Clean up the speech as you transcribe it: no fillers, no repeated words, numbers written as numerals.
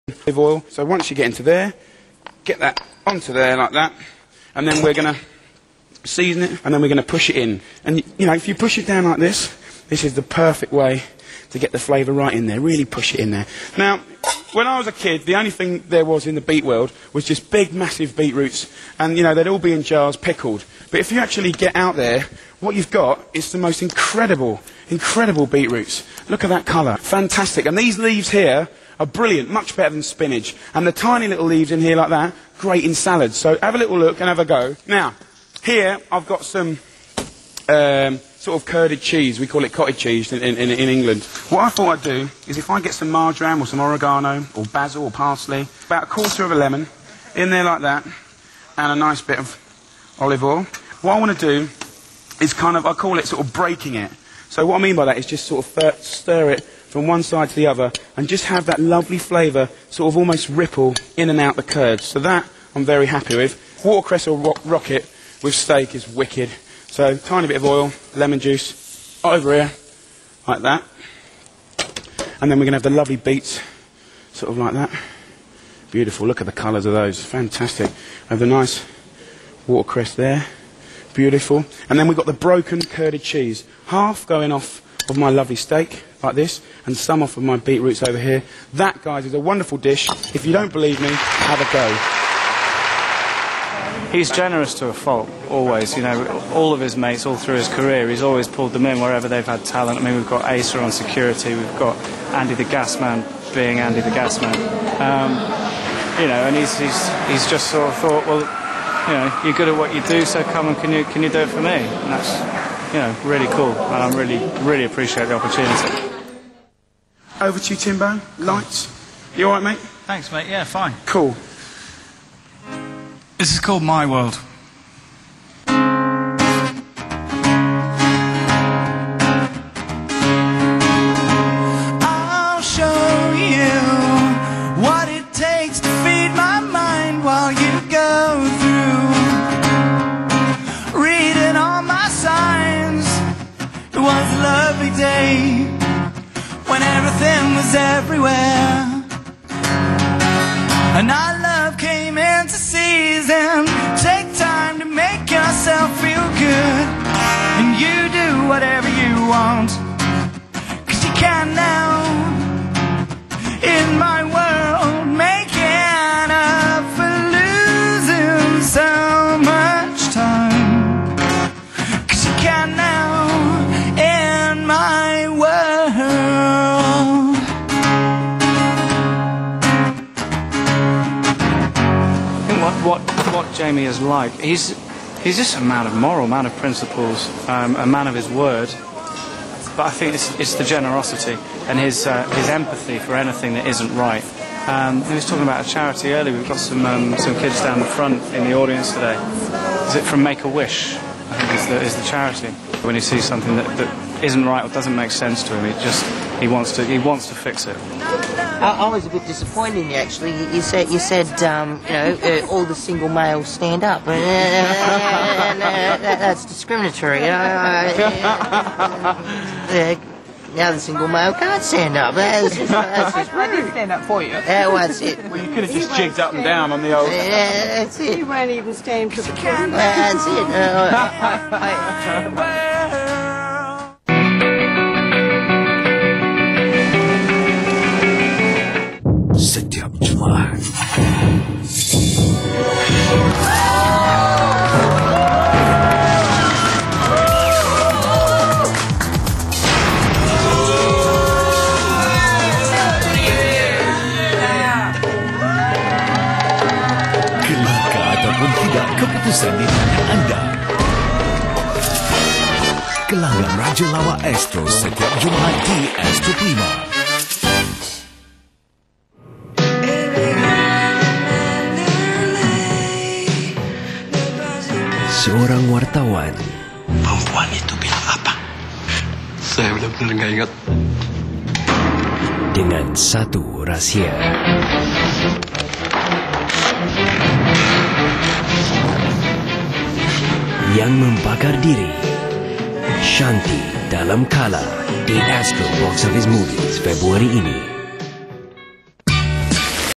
olive oil. So once you get into there, get that onto there like that, and then we're going to season it, and then we're going to push it in. And you know, if you push it down like this, this is the perfect way to get the flavour right in there. Really push it in there. Now, when I was a kid, the only thing there was in the beet world was just big, massive beetroots, and you know, they'd all be in jars, pickled. But if you actually get out there, what you've got is the most incredible beetroots. Look at that colour, fantastic. And these leaves here are brilliant, much better than spinach. And the tiny little leaves in here like that, great in salads. So have a little look and have a go. Now, here I've got some sort of curded cheese. We call it cottage cheese in England. What I thought I'd do is if I get some marjoram or some oregano or basil or parsley, about a quarter of a lemon in there like that, and a nice bit of olive oil. What I want to do is kind of, I call it sort of breaking it. So what I mean by that is just sort of stir it from one side to the other and just have that lovely flavour sort of almost ripple in and out the curds. So that I'm very happy with. Watercress or rocket with steak is wicked. So tiny bit of oil, lemon juice, over here, like that. And then we're going to have the lovely beets, sort of like that. Beautiful, look at the colours of those, fantastic. Have the nice watercress there, beautiful. And then we've got the broken curded cheese, half going off of my lovely steak, like this, and some off of my beetroots over here. That, guys, is a wonderful dish. If you don't believe me, have a go. He's generous to a fault, always. You know, all of his mates, all through his career, he's always pulled them in wherever they've had talent. I mean, we've got Asa on security, we've got Andy the gas man being Andy the gas man. You know, and he's just sort of thought, well, you know, you're good at what you do, so come and can you do it for me? And that's, you know, really cool, and I really appreciate the opportunity. Over to you, Timbo. Lights. You all right, mate? Thanks, mate. Yeah, fine. Cool. This is called My World. I'll show you what it takes to feed my mind while you go through reading all my signs. It was a lovely day when everything was everywhere, and our love came into season. Take time to make yourself feel good, and you do whatever you want, 'cause you can now. In my world, making up for losing so much time, 'cause you can now. In my world. What Jamie is like, he's just a man of moral, man of principles, a man of his word. But I think it's the generosity and his empathy for anything that isn't right. He was talking about a charity earlier. We've got some kids down the front in the audience today. Is it from Make-A-Wish? I think is the charity. When he sees something that isn't right or doesn't make sense to him, he wants to fix it. I was a bit disappointed in you, actually. You said you know, all the single males stand up. That's discriminatory. Now the single male can't stand up. That's just I did stand up for you. That's it. Well, you could have just jigged up and down on the old... That's it. You weren't even staying for the That's it. Setiap Jumaat kelakar ataupun tidak, keputusan di tangan anda. Gelanggang Raja Lawak Astro setiap Jumaat di Astro Prima. Seorang wartawan. Perempuan itu bilang apa? Saya benar-benar nggak ingat. Dengan satu rahsia. Yang membakar diri. Shanti dalam Kala di Astro Box Office Movies Februari ini.